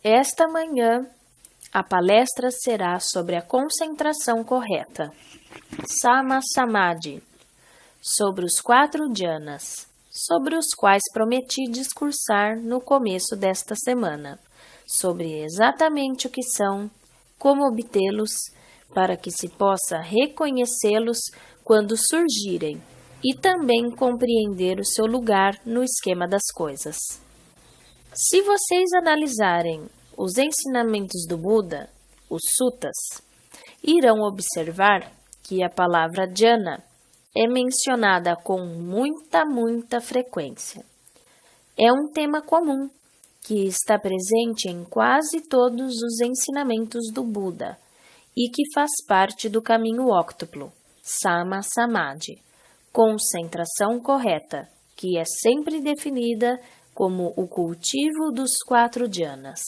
Esta manhã, a palestra será sobre a concentração correta, Sama Samadhi, sobre os 4 dhyanas, sobre os quais prometi discursar no começo desta semana, sobre exatamente o que são, como obtê-los, para que se possa reconhecê-los quando surgirem e também compreender o seu lugar no esquema das coisas. Se vocês analisarem os ensinamentos do Buda, os suttas, irão observar que a palavra dhyana é mencionada com muita frequência. É um tema comum que está presente em quase todos os ensinamentos do Buda e que faz parte do caminho óctuplo, Sama Samadhi, concentração correta, que é sempre definida como o cultivo dos 4 dhyanas.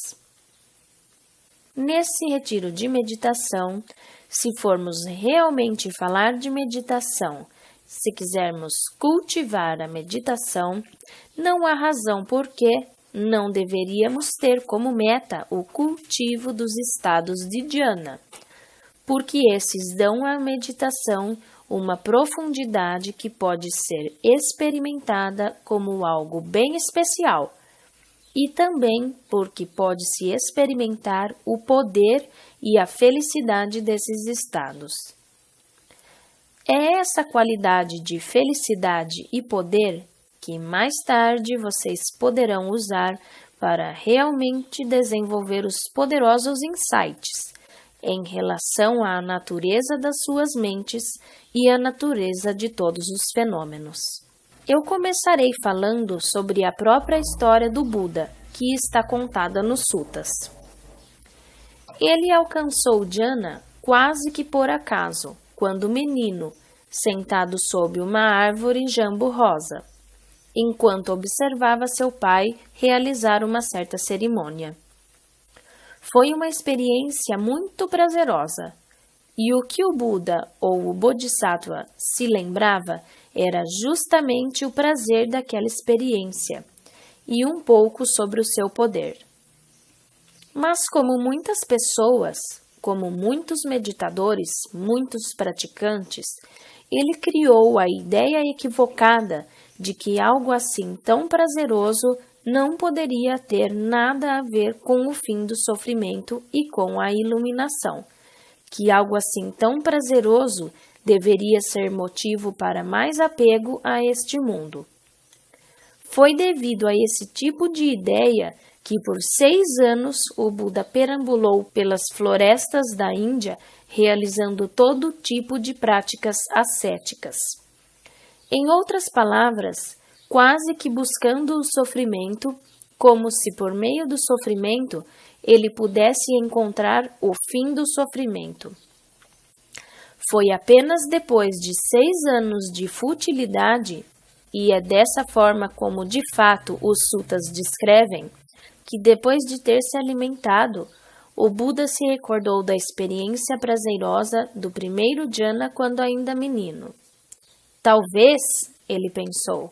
Nesse retiro de meditação, se formos realmente falar de meditação, se quisermos cultivar a meditação, não há razão por que não deveríamos ter como meta o cultivo dos estados de dhyana, porque esses dão à meditação uma profundidade que pode ser experimentada como algo bem especial, e também porque pode-se experimentar o poder e a felicidade desses estados. É essa qualidade de felicidade e poder que mais tarde vocês poderão usar para realmente desenvolver os poderosos insights em relação à natureza das suas mentes e à natureza de todos os fenômenos. Eu começarei falando sobre a própria história do Buda, que está contada nos suttas. Ele alcançou o dhyana quase que por acaso, quando menino, sentado sob uma árvore jambu-rosa, enquanto observava seu pai realizar uma certa cerimônia. Foi uma experiência muito prazerosa, e o que o Buda ou o Bodhisattva se lembrava era justamente o prazer daquela experiência e um pouco sobre o seu poder. Mas como muitas pessoas, como muitos meditadores, muitos praticantes, ele criou a ideia equivocada de que algo assim tão prazeroso não poderia ter nada a ver com o fim do sofrimento e com a iluminação, que algo assim tão prazeroso deveria ser motivo para mais apego a este mundo. Foi devido a esse tipo de ideia que por 6 anos o Buda perambulou pelas florestas da Índia, realizando todo tipo de práticas ascéticas. Em outras palavras, quase que buscando o sofrimento, como se por meio do sofrimento ele pudesse encontrar o fim do sofrimento. Foi apenas depois de 6 anos de futilidade, e é dessa forma como de fato os suttas descrevem, que depois de ter se alimentado, o Buda se recordou da experiência prazerosa do primeiro dhyana quando ainda menino. Talvez, ele pensou,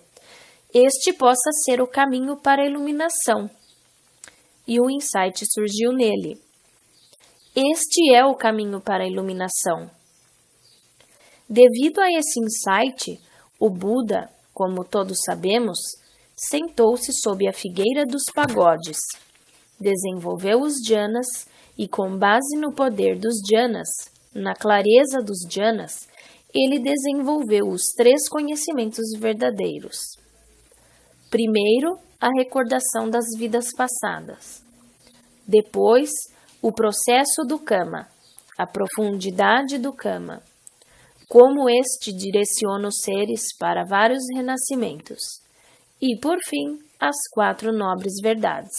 este possa ser o caminho para a iluminação. E o insight surgiu nele. Este é o caminho para a iluminação. Devido a esse insight, o Buda, como todos sabemos, sentou-se sob a figueira dos pagodes, desenvolveu os dhyanas e, com base no poder dos dhyanas, na clareza dos dhyanas, ele desenvolveu os 3 conhecimentos verdadeiros. Primeiro, a recordação das vidas passadas. Depois, o processo do Kama, a profundidade do Kama. Como este direciona os seres para vários renascimentos. E, por fim, as 4 nobres verdades.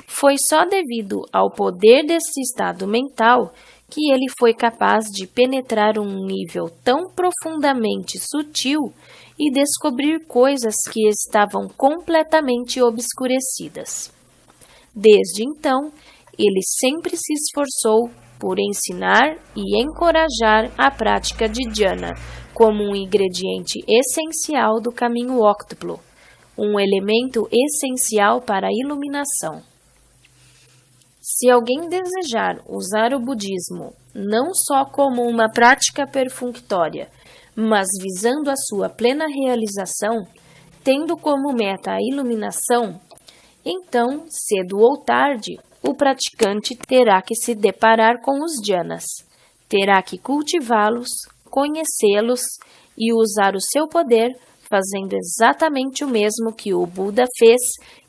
Foi só devido ao poder desse estado mental que ele foi capaz de penetrar um nível tão profundamente sutil e descobrir coisas que estavam completamente obscurecidas. Desde então, ele sempre se esforçou por ensinar e encorajar a prática de dhyana como um ingrediente essencial do caminho óctuplo, um elemento essencial para a iluminação. Se alguém desejar usar o budismo não só como uma prática perfunctória, mas visando a sua plena realização, tendo como meta a iluminação, então, cedo ou tarde, o praticante terá que se deparar com os jhanas, terá que cultivá-los, conhecê-los e usar o seu poder, fazendo exatamente o mesmo que o Buda fez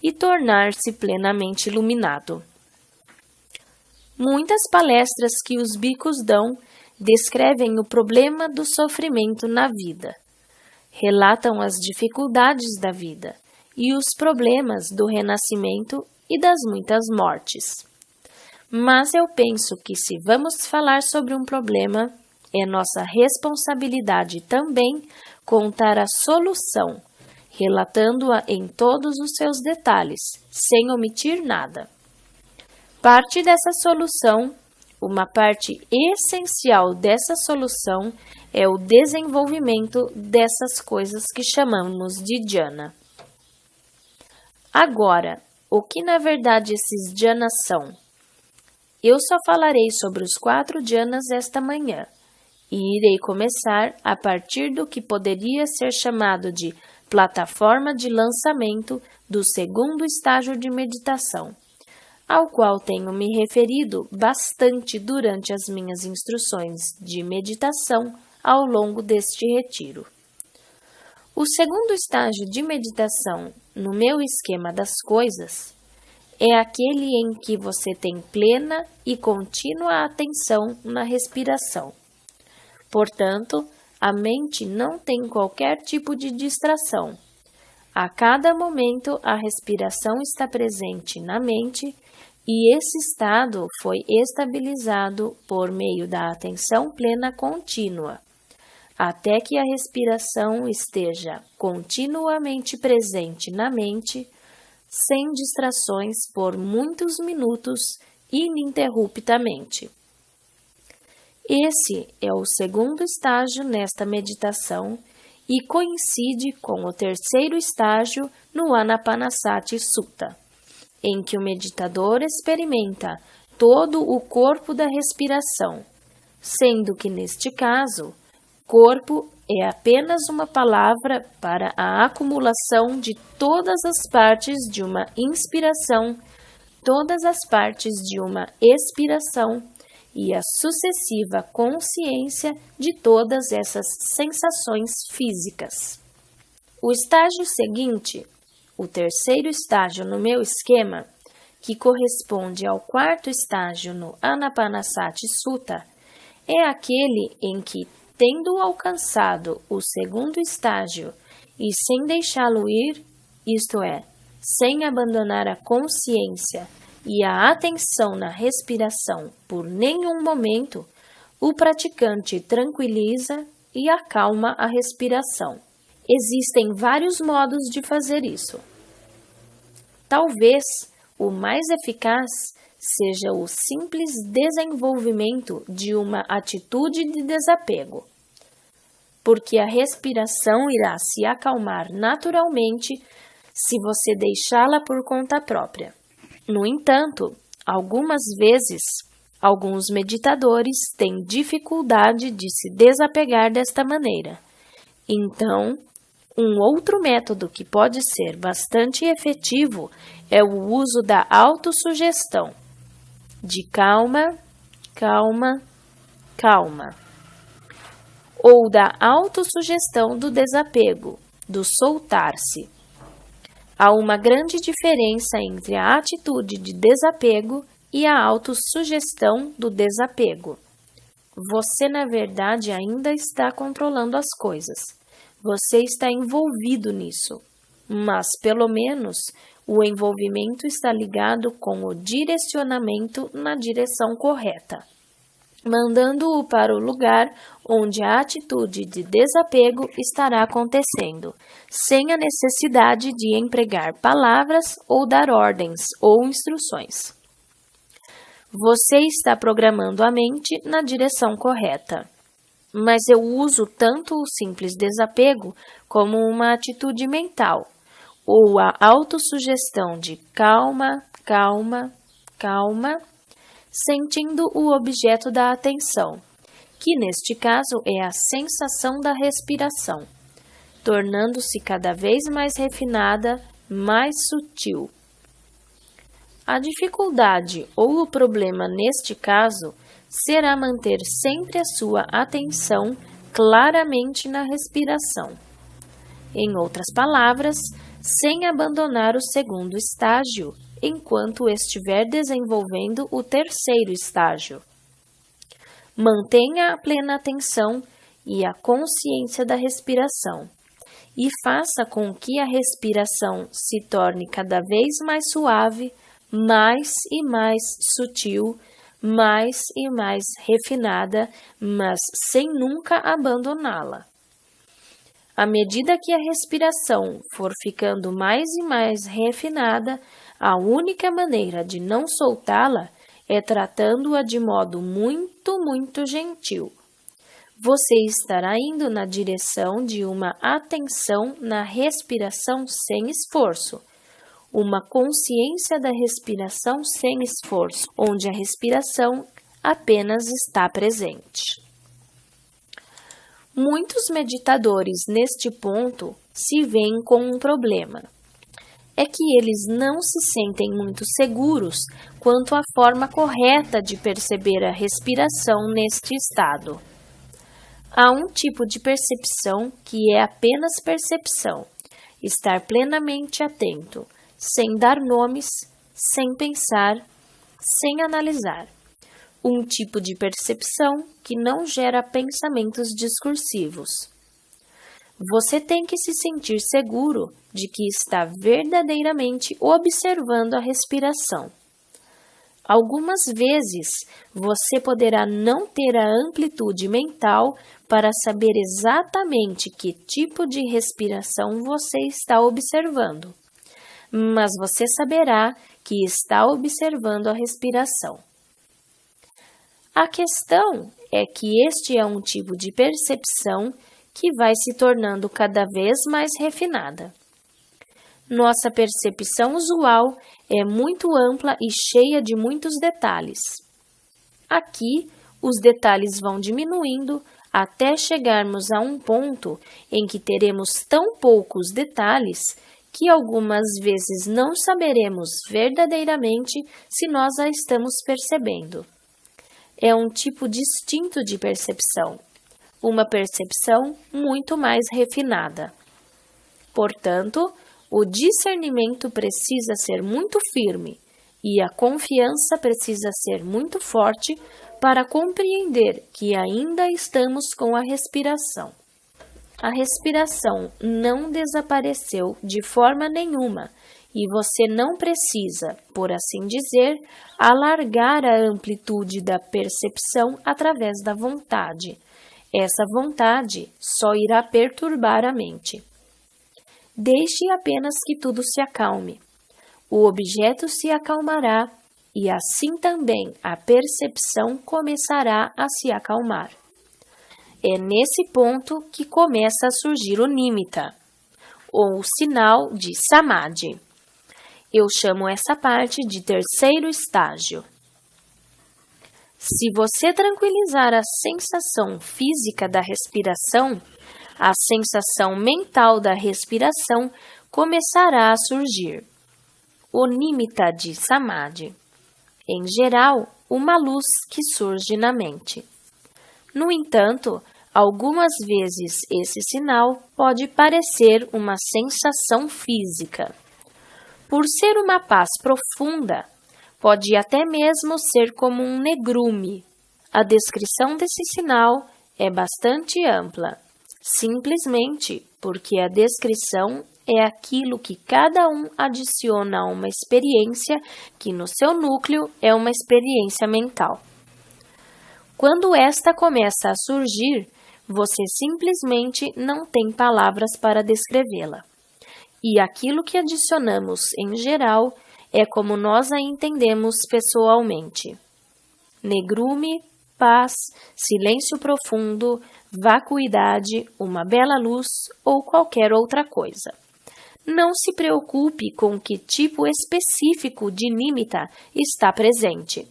e tornar-se plenamente iluminado. Muitas palestras que os bhikkhus dão descrevem o problema do sofrimento na vida, relatam as dificuldades da vida e os problemas do renascimento e das muitas mortes. Mas eu penso que se vamos falar sobre um problema, é nossa responsabilidade também contar a solução, relatando-a em todos os seus detalhes, sem omitir nada. Parte dessa solução, uma parte essencial dessa solução, é o desenvolvimento dessas coisas que chamamos de jhana. Agora, o que na verdade esses jhanas são? Eu só falarei sobre os 4 jhanas esta manhã, e irei começar a partir do que poderia ser chamado de plataforma de lançamento do segundo estágio de meditação, ao qual tenho me referido bastante durante as minhas instruções de meditação ao longo deste retiro. O segundo estágio de meditação no meu esquema das coisas é aquele em que você tem plena e contínua atenção na respiração. Portanto, a mente não tem qualquer tipo de distração. A cada momento, a respiração está presente na mente e esse estado foi estabilizado por meio da atenção plena contínua, até que a respiração esteja continuamente presente na mente, sem distrações por muitos minutos ininterruptamente. Esse é o segundo estágio nesta meditação e coincide com o terceiro estágio no Anapanasati Sutta, em que o meditador experimenta todo o corpo da respiração, sendo que neste caso, corpo é apenas uma palavra para a acumulação de todas as partes de uma inspiração, todas as partes de uma expiração e a sucessiva consciência de todas essas sensações físicas. O estágio seguinte, o terceiro estágio no meu esquema, que corresponde ao quarto estágio no Anapanasati Sutta, é aquele em que, tendo alcançado o segundo estágio e sem deixá-lo ir, isto é, sem abandonar a consciência e a atenção na respiração por nenhum momento, o praticante tranquiliza e acalma a respiração. Existem vários modos de fazer isso. Talvez o mais eficaz seja o simples desenvolvimento de uma atitude de desapego, porque a respiração irá se acalmar naturalmente se você deixá-la por conta própria. No entanto, algumas vezes, alguns meditadores têm dificuldade de se desapegar desta maneira. Então, um outro método que pode ser bastante efetivo é o uso da autossugestão, de calma, calma, calma, ou da autossugestão do desapego, do soltar-se. Há uma grande diferença entre a atitude de desapego e a autossugestão do desapego. Você, na verdade, ainda está controlando as coisas. Você está envolvido nisso, mas, pelo menos, o envolvimento está ligado com o direcionamento na direção correta, mandando-o para o lugar onde a atitude de desapego estará acontecendo, sem a necessidade de empregar palavras ou dar ordens ou instruções. Você está programando a mente na direção correta, mas eu uso tanto o simples desapego como uma atitude mental, ou a autossugestão de calma, calma, calma, sentindo o objeto da atenção, que neste caso é a sensação da respiração, tornando-se cada vez mais refinada, mais sutil. A dificuldade ou o problema neste caso será manter sempre a sua atenção claramente na respiração. Em outras palavras, sem abandonar o segundo estágio, enquanto estiver desenvolvendo o terceiro estágio. Mantenha a plena atenção e a consciência da respiração, e faça com que a respiração se torne cada vez mais suave, mais e mais sutil, mais e mais refinada, mas sem nunca abandoná-la. À medida que a respiração for ficando mais e mais refinada, a única maneira de não soltá-la é tratando-a de modo muito gentil. Você estará indo na direção de uma atenção na respiração sem esforço, uma consciência da respiração sem esforço, onde a respiração apenas está presente. Muitos meditadores neste ponto se veem com um problema. É que eles não se sentem muito seguros quanto à forma correta de perceber a respiração neste estado. Há um tipo de percepção que é apenas percepção, estar plenamente atento, sem dar nomes, sem pensar, sem analisar. Um tipo de percepção que não gera pensamentos discursivos. Você tem que se sentir seguro de que está verdadeiramente observando a respiração. Algumas vezes, você poderá não ter a amplitude mental para saber exatamente que tipo de respiração você está observando, mas você saberá que está observando a respiração. A questão é que este é um tipo de percepção que vai se tornando cada vez mais refinada. Nossa percepção usual é muito ampla e cheia de muitos detalhes. Aqui, os detalhes vão diminuindo até chegarmos a um ponto em que teremos tão poucos detalhes que algumas vezes não saberemos verdadeiramente se nós a estamos percebendo. É um tipo distinto de percepção, uma percepção muito mais refinada. Portanto, o discernimento precisa ser muito firme e a confiança precisa ser muito forte para compreender que ainda estamos com a respiração. A respiração não desapareceu de forma nenhuma e você não precisa, por assim dizer, alargar a amplitude da percepção através da vontade. Essa vontade só irá perturbar a mente. Deixe apenas que tudo se acalme. O objeto se acalmará e assim também a percepção começará a se acalmar. É nesse ponto que começa a surgir o nímita, ou sinal de samadhi. Eu chamo essa parte de terceiro estágio. Se você tranquilizar a sensação física da respiração, a sensação mental da respiração começará a surgir. O nímita de samadhi. Em geral, uma luz que surge na mente. No entanto, algumas vezes esse sinal pode parecer uma sensação física. Por ser uma paz profunda, pode até mesmo ser como um negrume. A descrição desse sinal é bastante ampla, simplesmente porque a descrição é aquilo que cada um adiciona a uma experiência que no seu núcleo é uma experiência mental. Quando esta começa a surgir, você simplesmente não tem palavras para descrevê-la. E aquilo que adicionamos em geral é como nós a entendemos pessoalmente. Negrume, paz, silêncio profundo, vacuidade, uma bela luz ou qualquer outra coisa. Não se preocupe com que tipo específico de nímita está presente.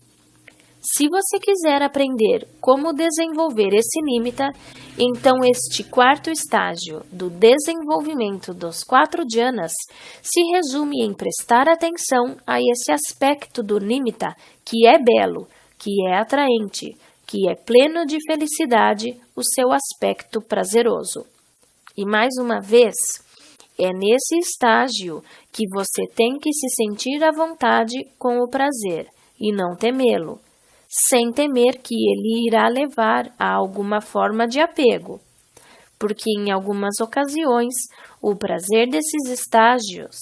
Se você quiser aprender como desenvolver esse nimitta, então este quarto estágio do desenvolvimento dos 4 dhyanas se resume em prestar atenção a esse aspecto do nimitta que é belo, que é atraente, que é pleno de felicidade, o seu aspecto prazeroso. E mais uma vez, é nesse estágio que você tem que se sentir à vontade com o prazer e não temê-lo, sem temer que ele irá levar a alguma forma de apego, porque em algumas ocasiões o prazer desses estágios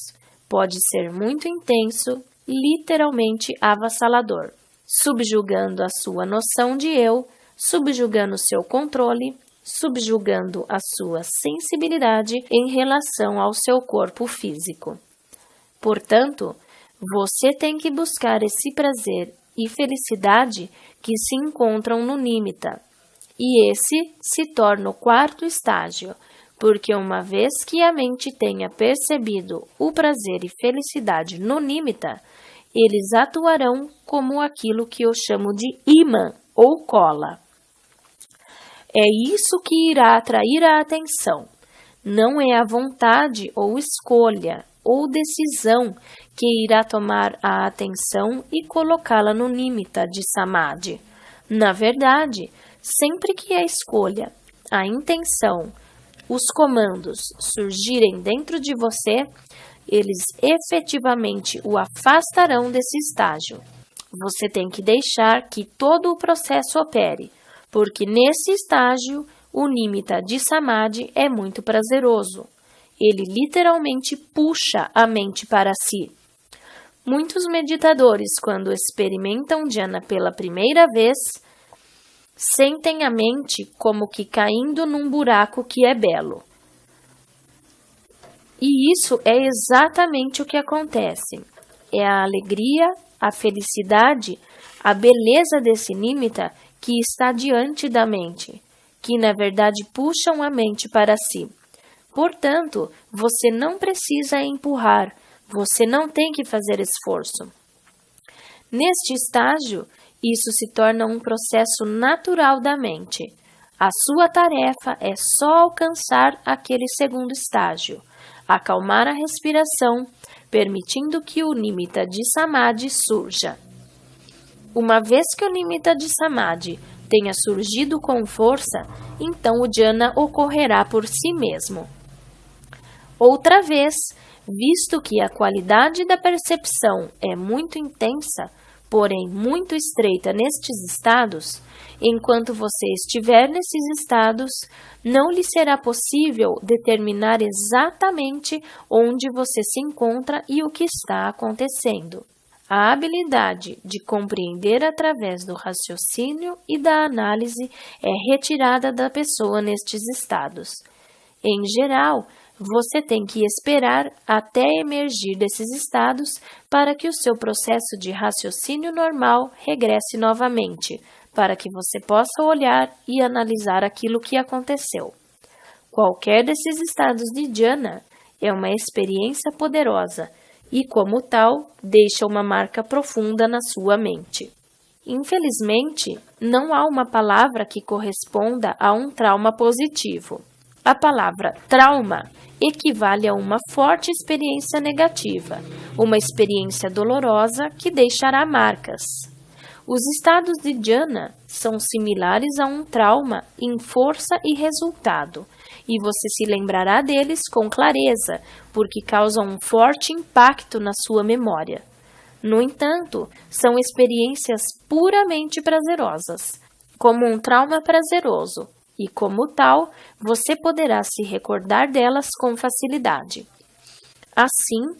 pode ser muito intenso, literalmente avassalador, subjugando a sua noção de eu, subjugando seu controle, subjugando a sua sensibilidade em relação ao seu corpo físico. Portanto, você tem que buscar esse prazer e felicidade que se encontram no nimitta. E esse se torna o quarto estágio, porque uma vez que a mente tenha percebido o prazer e felicidade no nimitta, eles atuarão como aquilo que eu chamo de imã ou cola. É isso que irá atrair a atenção. Não é a vontade ou escolha ou decisão que irá tomar a atenção e colocá-la no nimitta de samadhi. Na verdade, sempre que a escolha, a intenção, os comandos surgirem dentro de você, eles efetivamente o afastarão desse estágio. Você tem que deixar que todo o processo opere, porque nesse estágio o nimitta de samadhi é muito prazeroso. Ele literalmente puxa a mente para si. Muitos meditadores, quando experimentam dhyana pela primeira vez, sentem a mente como que caindo num buraco que é belo. E isso é exatamente o que acontece. É a alegria, a felicidade, a beleza desse nimitta que está diante da mente, que na verdade puxam a mente para si. Portanto, você não precisa empurrar, você não tem que fazer esforço. Neste estágio, isso se torna um processo natural da mente. A sua tarefa é só alcançar aquele segundo estágio, acalmar a respiração, permitindo que o nimitta de samadhi surja. Uma vez que o nimitta de samadhi tenha surgido com força, então o dhyana ocorrerá por si mesmo. Outra vez, visto que a qualidade da percepção é muito intensa, porém muito estreita nestes estados, enquanto você estiver nesses estados, não lhe será possível determinar exatamente onde você se encontra e o que está acontecendo. A habilidade de compreender através do raciocínio e da análise é retirada da pessoa nestes estados. Em geral, você tem que esperar até emergir desses estados para que o seu processo de raciocínio normal regresse novamente, para que você possa olhar e analisar aquilo que aconteceu. Qualquer desses estados de dhyana é uma experiência poderosa e, como tal, deixa uma marca profunda na sua mente. Infelizmente, não há uma palavra que corresponda a um trauma positivo. A palavra trauma equivale a uma forte experiência negativa, uma experiência dolorosa que deixará marcas. Os estados de dhyana são similares a um trauma em força e resultado, e você se lembrará deles com clareza, porque causam um forte impacto na sua memória. No entanto, são experiências puramente prazerosas, como um trauma prazeroso, e como tal, você poderá se recordar delas com facilidade. Assim,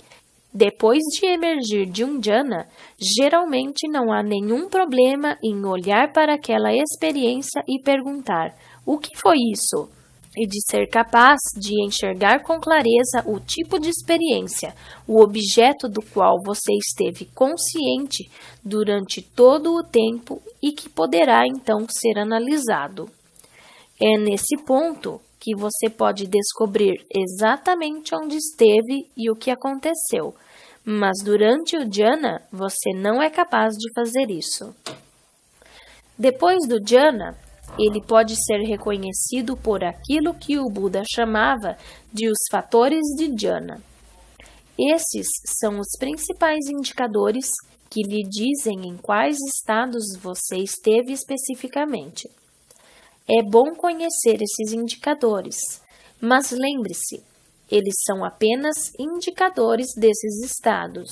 depois de emergir de um dhyana, geralmente não há nenhum problema em olhar para aquela experiência e perguntar: o que foi isso? E de ser capaz de enxergar com clareza o tipo de experiência, o objeto do qual você esteve consciente durante todo o tempo e que poderá então ser analisado. É nesse ponto que você pode descobrir exatamente onde esteve e o que aconteceu, mas durante o dhyana você não é capaz de fazer isso. Depois do jhana, ele pode ser reconhecido por aquilo que o Buda chamava de os fatores de jhana. Esses são os principais indicadores que lhe dizem em quais estados você esteve especificamente. É bom conhecer esses indicadores, mas lembre-se, eles são apenas indicadores desses estados.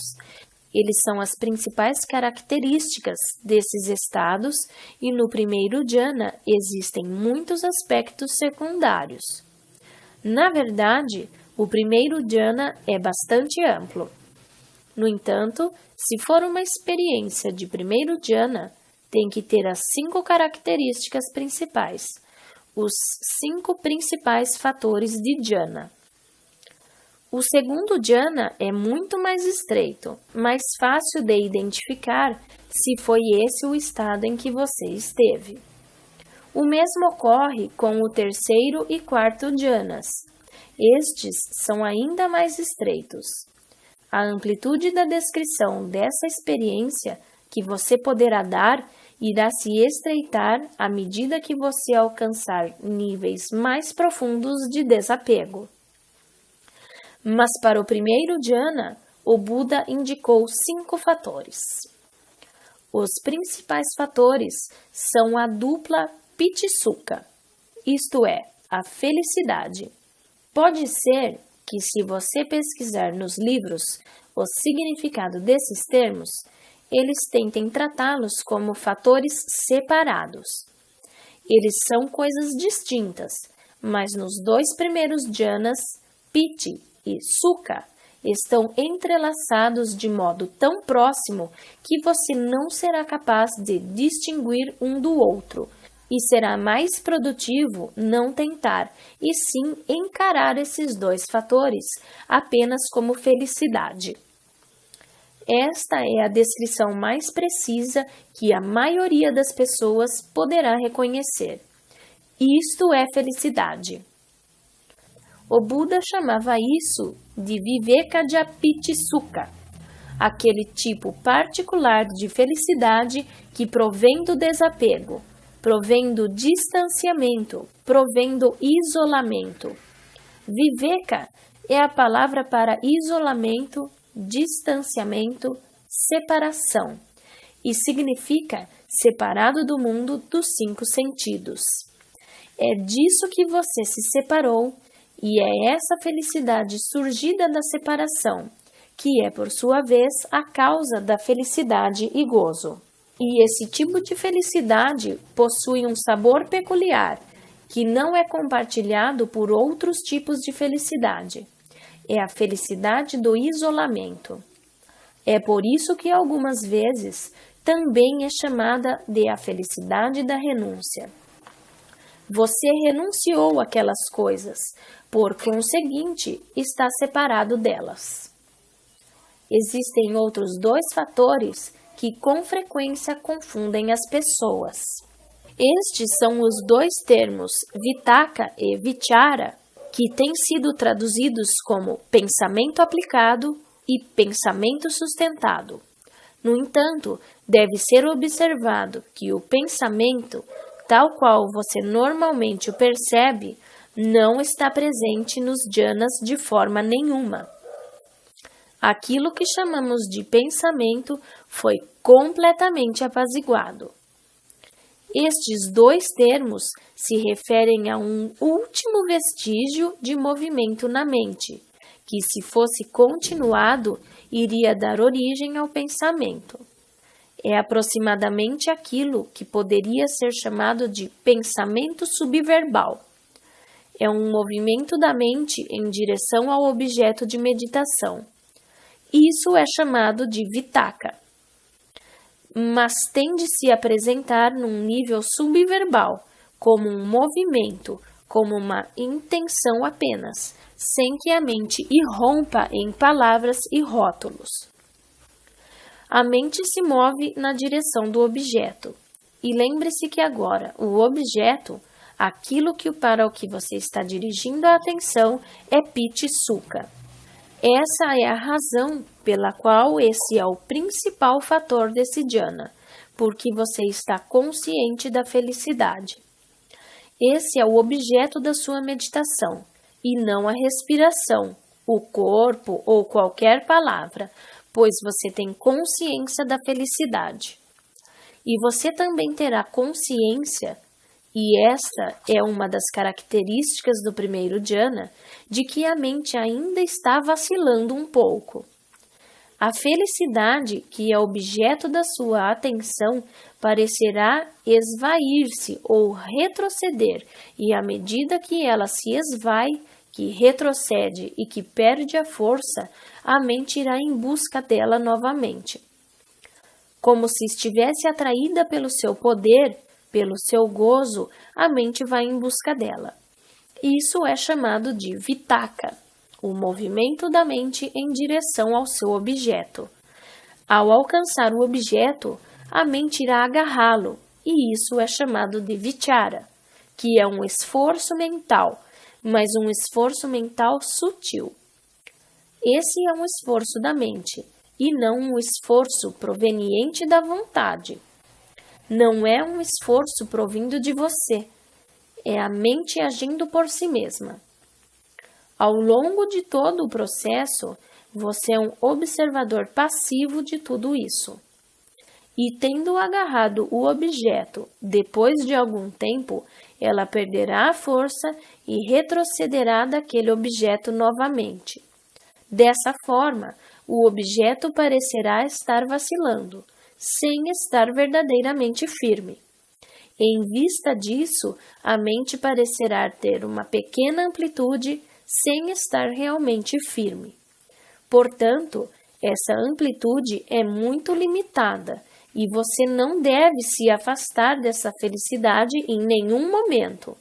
Eles são as principais características desses estados e no primeiro jhana existem muitos aspectos secundários. Na verdade, o primeiro jhana é bastante amplo. No entanto, se for uma experiência de primeiro jhana, tem que ter as 5 características principais, os 5 principais fatores de jhana. O segundo jhana é muito mais estreito, mais fácil de identificar se foi esse o estado em que você esteve. O mesmo ocorre com o terceiro e quarto jhanas. Estes são ainda mais estreitos. A amplitude da descrição dessa experiência que você poderá dar irá se estreitar à medida que você alcançar níveis mais profundos de desapego. Mas para o primeiro jhana, o Buda indicou 5 fatores. Os principais fatores são a dupla Pitisuka, isto é, a felicidade. Pode ser que, se você pesquisar nos livros o significado desses termos, eles tentem tratá-los como fatores separados. Eles são coisas distintas, mas nos 2 primeiros jhanas, Piti e Sukha, estão entrelaçados de modo tão próximo que você não será capaz de distinguir um do outro, e será mais produtivo não tentar, e sim encarar esses 2 fatores apenas como felicidade. Esta é a descrição mais precisa que a maioria das pessoas poderá reconhecer. Isto é felicidade. O Buda chamava isso de Vivekajapitisuka, aquele tipo particular de felicidade que provém do desapego, provém do distanciamento, provém do isolamento. Viveka é a palavra para isolamento, distanciamento, separação, e significa separado do mundo dos 5 sentidos. É disso que você se separou, e é essa felicidade surgida da separação, que é, por sua vez, a causa da felicidade e gozo. E esse tipo de felicidade possui um sabor peculiar, que não é compartilhado por outros tipos de felicidade. É a felicidade do isolamento. É por isso que algumas vezes também é chamada de a felicidade da renúncia. Você renunciou àquelas coisas, por conseguinte, está separado delas. Existem outros 2 fatores que com frequência confundem as pessoas. Estes são os 2 termos Vitakka e Vichara, que têm sido traduzidos como pensamento aplicado e pensamento sustentado. No entanto, deve ser observado que o pensamento, tal qual você normalmente o percebe, não está presente nos jhanas de forma nenhuma. Aquilo que chamamos de pensamento foi completamente apaziguado. Estes 2 termos se referem a um último vestígio de movimento na mente, que, se fosse continuado, iria dar origem ao pensamento. É aproximadamente aquilo que poderia ser chamado de pensamento subverbal. É um movimento da mente em direção ao objeto de meditação. Isso é chamado de Vitakka, mas tem de se apresentar num nível subverbal, como um movimento, como uma intenção apenas, sem que a mente irrompa em palavras e rótulos. A mente se move na direção do objeto, e lembre-se que agora o objeto, aquilo para o que você está dirigindo a atenção, é Pitisuka. Essa é a razão pela qual esse é o principal fator desse jhana, porque você está consciente da felicidade. Esse é o objeto da sua meditação, e não a respiração, o corpo ou qualquer palavra, pois você tem consciência da felicidade. E você também terá consciência, e esta é uma das características do primeiro dhyana, de que a mente ainda está vacilando um pouco. A felicidade, que é objeto da sua atenção, parecerá esvair-se ou retroceder, e à medida que ela se esvai, que retrocede e que perde a força, a mente irá em busca dela novamente. Como se estivesse atraída pelo seu poder, pelo seu gozo, a mente vai em busca dela. Isso é chamado de vitakka, o movimento da mente em direção ao seu objeto. Ao alcançar o objeto, a mente irá agarrá-lo, e isso é chamado de vichara, que é um esforço mental, mas um esforço mental sutil. Esse é um esforço da mente, e não um esforço proveniente da vontade. Não é um esforço provindo de você, é a mente agindo por si mesma. Ao longo de todo o processo, você é um observador passivo de tudo isso. E tendo agarrado o objeto, depois de algum tempo, ela perderá a força e retrocederá daquele objeto novamente. Dessa forma, o objeto parecerá estar vacilando, sem estar verdadeiramente firme. Em vista disso, a mente parecerá ter uma pequena amplitude sem estar realmente firme. Portanto, essa amplitude é muito limitada e você não deve se afastar dessa felicidade em nenhum momento,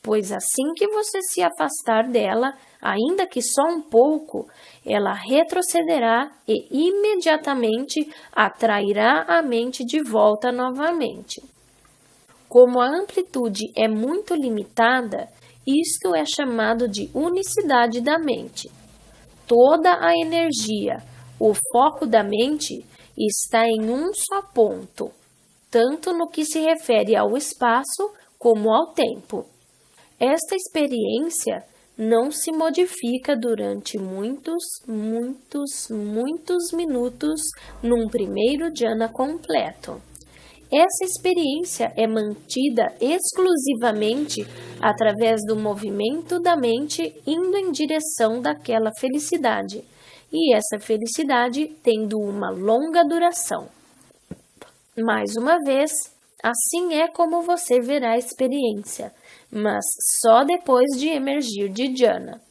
pois assim que você se afastar dela, ainda que só um pouco, ela retrocederá e imediatamente atrairá a mente de volta novamente. Como a amplitude é muito limitada, isto é chamado de unicidade da mente. Toda a energia, o foco da mente, está em um só ponto, tanto no que se refere ao espaço como ao tempo. Esta experiência não se modifica durante muitos minutos num primeiro dhyana completo. Essa experiência é mantida exclusivamente através do movimento da mente indo em direção daquela felicidade, e essa felicidade tendo uma longa duração. Mais uma vez, assim é como você verá a experiência, mas só depois de emergir de dhyana.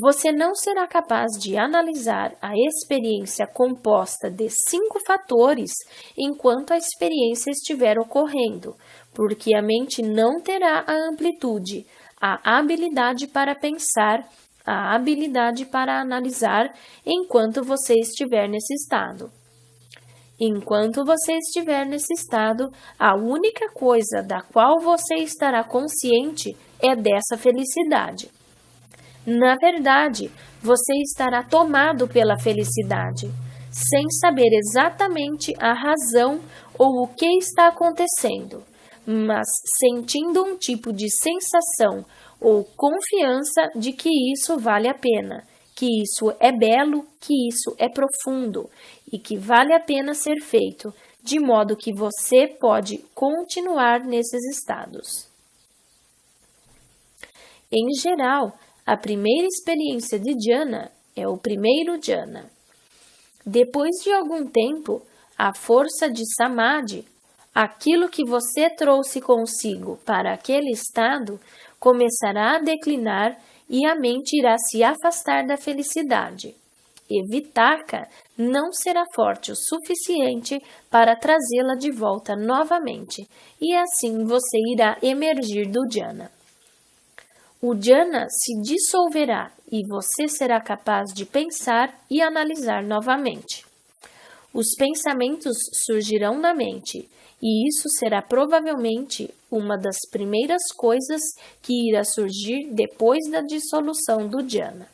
Você não será capaz de analisar a experiência composta de 5 fatores enquanto a experiência estiver ocorrendo, porque a mente não terá a amplitude, a habilidade para pensar, a habilidade para analisar enquanto você estiver nesse estado. Enquanto você estiver nesse estado, a única coisa da qual você estará consciente é dessa felicidade. Na verdade, você estará tomado pela felicidade, sem saber exatamente a razão ou o que está acontecendo, mas sentindo um tipo de sensação ou confiança de que isso vale a pena, que isso é belo, que isso é profundo e que vale a pena ser feito, de modo que você pode continuar nesses estados. Em geral, a primeira experiência de dhyana é o primeiro dhyana. Depois de algum tempo, a força de samadhi, aquilo que você trouxe consigo para aquele estado, começará a declinar e a mente irá se afastar da felicidade. E vitakka não será forte o suficiente para trazê-la de volta novamente, e assim você irá emergir do dhyana. O dhyana se dissolverá e você será capaz de pensar e analisar novamente. Os pensamentos surgirão na mente, e isso será provavelmente uma das primeiras coisas que irá surgir depois da dissolução do dhyana.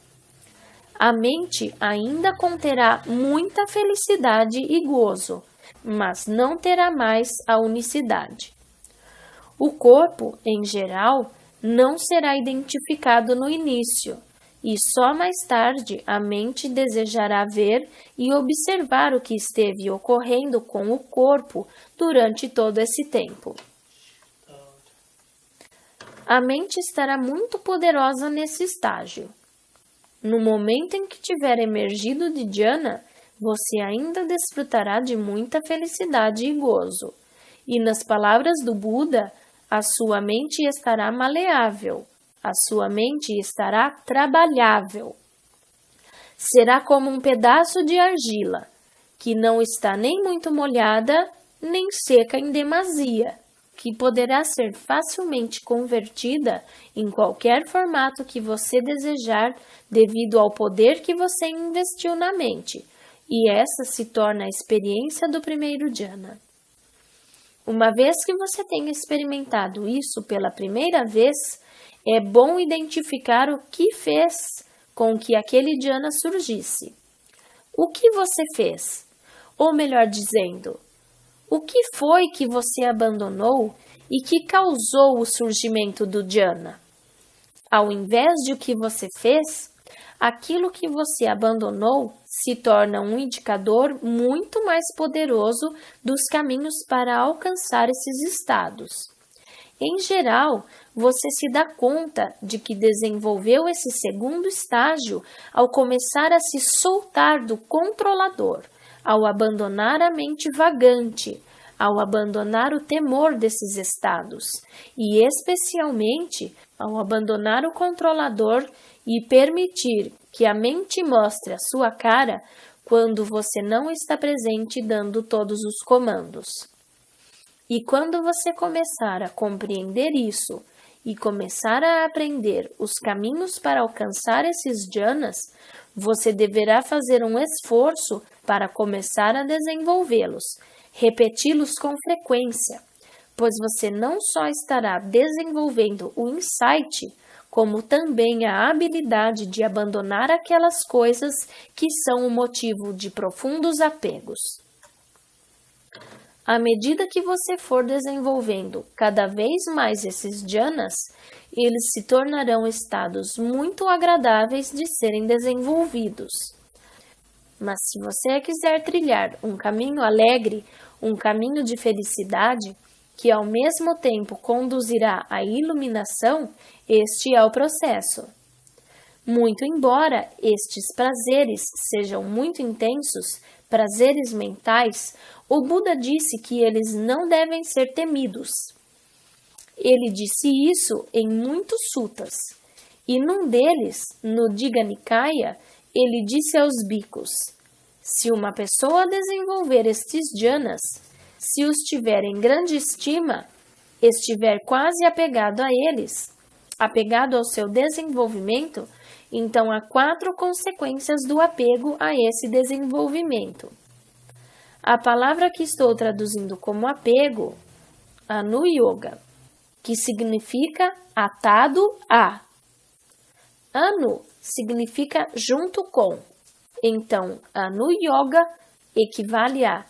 A mente ainda conterá muita felicidade e gozo, mas não terá mais a unicidade. O corpo, em geral, não será identificado no início, e só mais tarde a mente desejará ver e observar o que esteve ocorrendo com o corpo durante todo esse tempo. A mente estará muito poderosa nesse estágio. No momento em que tiver emergido de dhyana, você ainda desfrutará de muita felicidade e gozo. E nas palavras do Buda, a sua mente estará maleável, a sua mente estará trabalhável. Será como um pedaço de argila, que não está nem muito molhada, nem seca em demasia, que poderá ser facilmente convertida em qualquer formato que você desejar devido ao poder que você investiu na mente, e essa se torna a experiência do primeiro dhyana. Uma vez que você tenha experimentado isso pela primeira vez, é bom identificar o que fez com que aquele dhyana surgisse. O que você fez? Ou melhor dizendo, o que foi que você abandonou e que causou o surgimento do dhyana? Ao invés de o que você fez, aquilo que você abandonou se torna um indicador muito mais poderoso dos caminhos para alcançar esses estados. Em geral, você se dá conta de que desenvolveu esse segundo estágio ao começar a se soltar do controlador, ao abandonar a mente vagante, ao abandonar o temor desses estados, e especialmente ao abandonar o controlador e permitir que a mente mostre a sua cara quando você não está presente dando todos os comandos. E quando você começar a compreender isso e começar a aprender os caminhos para alcançar esses dhyanas, você deverá fazer um esforço para começar a desenvolvê-los, repeti-los com frequência, pois você não só estará desenvolvendo o insight, como também a habilidade de abandonar aquelas coisas que são o motivo de profundos apegos. À medida que você for desenvolvendo cada vez mais esses dhyanas, eles se tornarão estados muito agradáveis de serem desenvolvidos. Mas se você quiser trilhar um caminho alegre, um caminho de felicidade, que ao mesmo tempo conduzirá à iluminação, este é o processo. Muito embora estes prazeres sejam muito intensos, prazeres mentais, o Buda disse que eles não devem ser temidos. Ele disse isso em muitos suttas, e num deles, no Digha Nikaya, ele disse aos bhikkhus: se uma pessoa desenvolver estes dhyanas, se os tiver em grande estima, estiver quase apegado a eles, apegado ao seu desenvolvimento, então há 4 consequências do apego a esse desenvolvimento. A palavra que estou traduzindo como apego, Anu-yoga, que significa atado a. Anu significa junto com. Então, Anu-yoga equivale a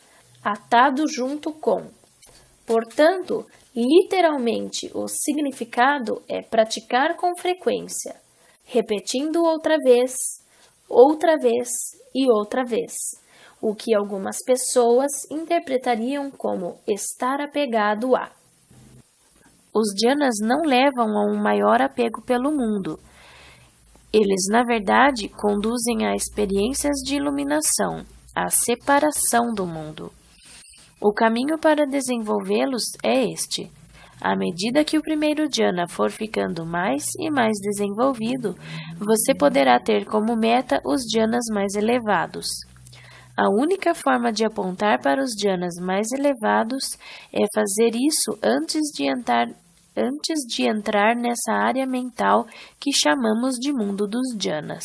atado junto com. Portanto, literalmente, o significado é praticar com frequência, repetindo outra vez e outra vez, o que algumas pessoas interpretariam como estar apegado a. Os dhyanas não levam a um maior apego pelo mundo. Eles, na verdade, conduzem a experiências de iluminação, a separação do mundo. O caminho para desenvolvê-los é este. À medida que o primeiro dhyana for ficando mais e mais desenvolvido, você poderá ter como meta os dhyanas mais elevados. A única forma de apontar para os dhyanas mais elevados é fazer isso antes de entrar nessa área mental que chamamos de mundo dos dhyanas.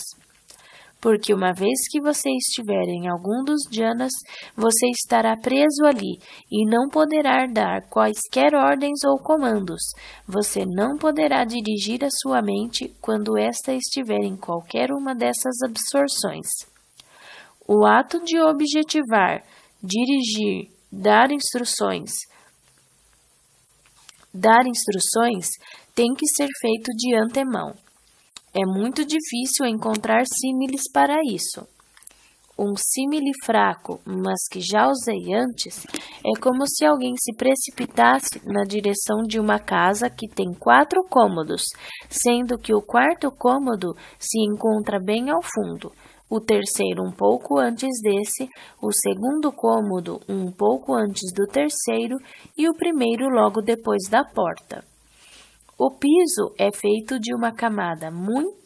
Porque uma vez que você estiver em algum dos dhyanas, você estará preso ali e não poderá dar quaisquer ordens ou comandos. Você não poderá dirigir a sua mente quando esta estiver em qualquer uma dessas absorções. O ato de objetivar, dirigir, Dar instruções tem que ser feito de antemão. É muito difícil encontrar símiles para isso. Um símile fraco, mas que já usei antes, é como se alguém se precipitasse na direção de uma casa que tem 4 cômodos, sendo que o 4º cômodo se encontra bem ao fundo, o terceiro um pouco antes desse, o 2º cômodo um pouco antes do terceiro e o primeiro logo depois da porta. O piso é feito de uma camada muito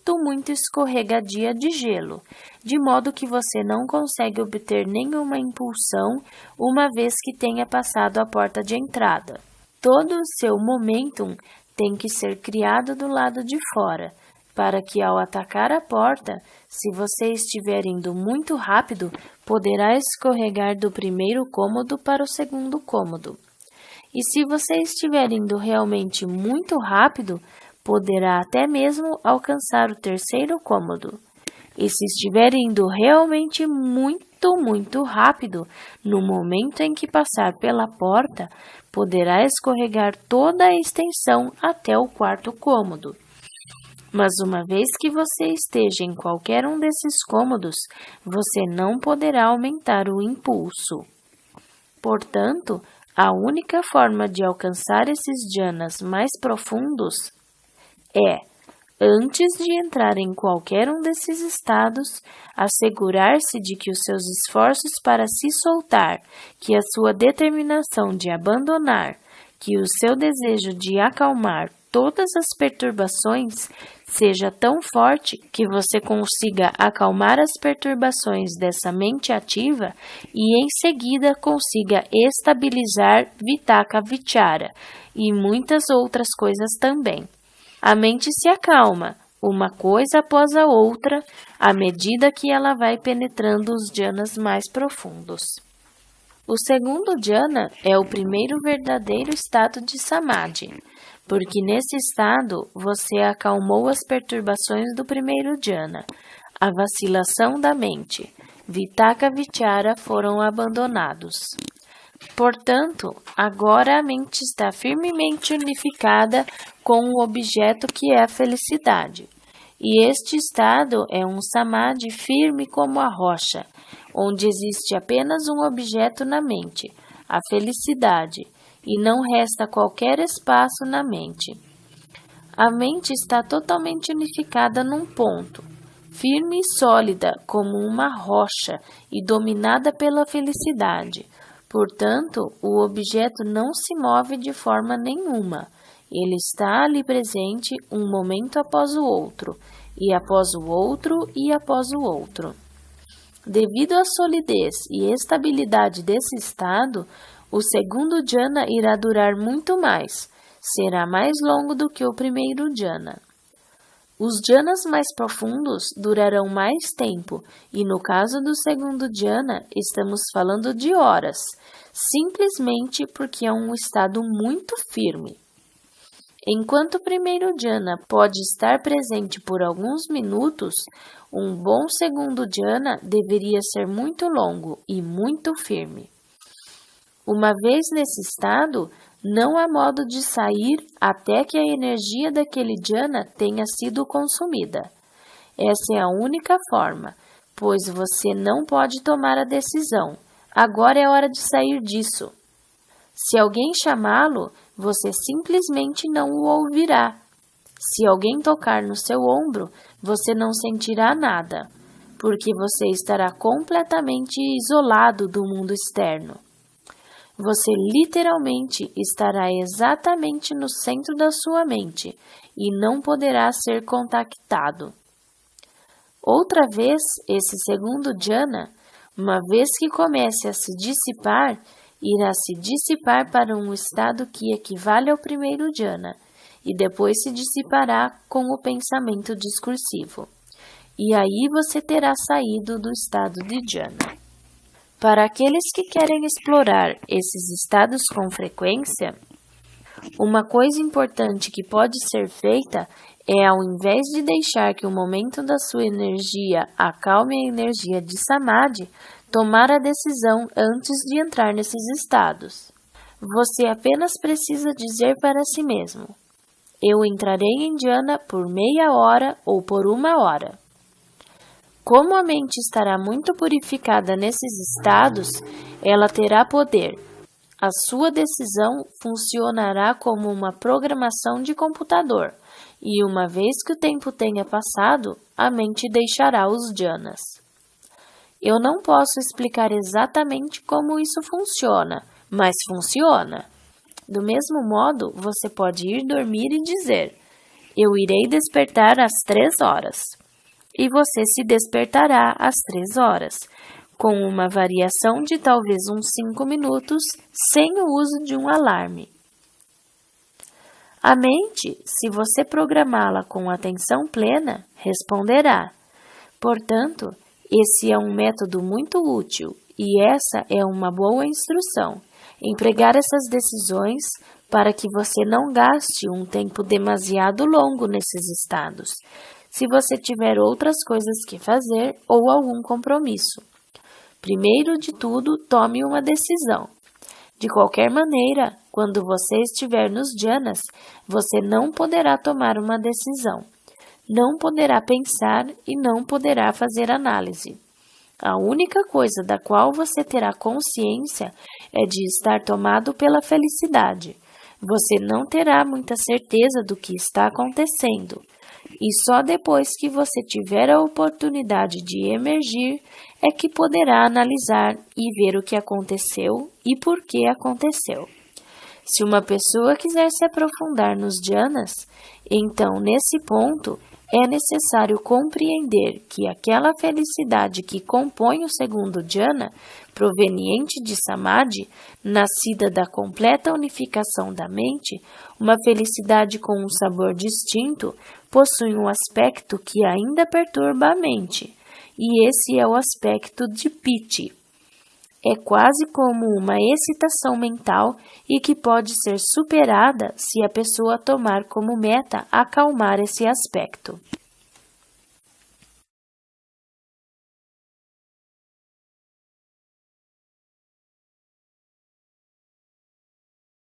escorregadia de gelo, de modo que você não consegue obter nenhuma impulsão uma vez que tenha passado a porta de entrada. Todo o seu momentum tem que ser criado do lado de fora, para que ao atacar a porta, se você estiver indo muito rápido, poderá escorregar do primeiro cômodo para o 2º cômodo. E se você estiver indo realmente muito rápido, poderá até mesmo alcançar o 3º cômodo. E se estiver indo realmente muito rápido, no momento em que passar pela porta, poderá escorregar toda a extensão até o 4º cômodo. Mas uma vez que você esteja em qualquer um desses cômodos, você não poderá aumentar o impulso. Portanto, a única forma de alcançar esses jhanas mais profundos é, antes de entrar em qualquer um desses estados, assegurar-se de que os seus esforços para se soltar, que a sua determinação de abandonar, que o seu desejo de acalmar todas as perturbações seja tão forte que você consiga acalmar as perturbações dessa mente ativa e em seguida consiga estabilizar Vitakka Vichara e muitas outras coisas também. A mente se acalma, uma coisa após a outra, à medida que ela vai penetrando os jhanas mais profundos. O 2º jhana é o primeiro verdadeiro estado de samadhi, porque nesse estado você acalmou as perturbações do primeiro jhana. A vacilação da mente, Vitakka Vichara foram abandonados. Portanto, agora a mente está firmemente unificada com o objeto que é a felicidade. E este estado é um samadhi firme como a rocha, onde existe apenas um objeto na mente, a felicidade, e não resta qualquer espaço na mente. A mente está totalmente unificada num ponto, firme e sólida como uma rocha e dominada pela felicidade. Portanto, o objeto não se move de forma nenhuma. Ele está ali presente um momento após o outro, e após o outro, e após o outro. Devido à solidez e estabilidade desse estado, o 2º jhana irá durar muito mais, será mais longo do que o primeiro jhana. Os jhanas mais profundos durarão mais tempo, e no caso do 2º jhana, estamos falando de horas, simplesmente porque é um estado muito firme. Enquanto o primeiro jhana pode estar presente por alguns minutos, um bom 2º jhana deveria ser muito longo e muito firme. Uma vez nesse estado, não há modo de sair até que a energia daquele jhana tenha sido consumida. Essa é a única forma, pois você não pode tomar a decisão. Agora é hora de sair disso. Se alguém chamá-lo, você simplesmente não o ouvirá. Se alguém tocar no seu ombro, você não sentirá nada, porque você estará completamente isolado do mundo externo. Você literalmente estará exatamente no centro da sua mente e não poderá ser contactado. Outra vez, esse 2º jhana, uma vez que comece a se dissipar, irá se dissipar para um estado que equivale ao primeiro jhana, e depois se dissipará com o pensamento discursivo. E aí você terá saído do estado de jhana. Para aqueles que querem explorar esses estados com frequência, uma coisa importante que pode ser feita é, ao invés de deixar que o momento da sua energia acalme a energia de samadhi, tomar a decisão antes de entrar nesses estados. Você apenas precisa dizer para si mesmo: eu entrarei em dhyana por meia hora ou por 1 hora. Como a mente estará muito purificada nesses estados, ela terá poder. A sua decisão funcionará como uma programação de computador, e uma vez que o tempo tenha passado, a mente deixará os dhyanas. Eu não posso explicar exatamente como isso funciona, mas funciona. Do mesmo modo, você pode ir dormir e dizer: eu irei despertar às 3 horas. E você se despertará às 3 horas, com uma variação de talvez uns 5 minutos, sem o uso de um alarme. A mente, se você programá-la com atenção plena, responderá. Portanto, esse é um método muito útil e essa é uma boa instrução. Empregar essas decisões para que você não gaste um tempo demasiado longo nesses estados, se você tiver outras coisas que fazer ou algum compromisso. Primeiro de tudo, tome uma decisão. De qualquer maneira, quando você estiver nos dhyanas, você não poderá tomar uma decisão, não poderá pensar e não poderá fazer análise. A única coisa da qual você terá consciência é de estar tomado pela felicidade. Você não terá muita certeza do que está acontecendo. E só depois que você tiver a oportunidade de emergir é que poderá analisar e ver o que aconteceu e por que aconteceu. Se uma pessoa quiser se aprofundar nos dhyanas, então nesse ponto é necessário compreender que aquela felicidade que compõe o segundo dhyana, proveniente de samadhi, nascida da completa unificação da mente, uma felicidade com um sabor distinto, possui um aspecto que ainda perturba a mente, e esse é o aspecto de piti. É quase como uma excitação mental e que pode ser superada se a pessoa tomar como meta acalmar esse aspecto.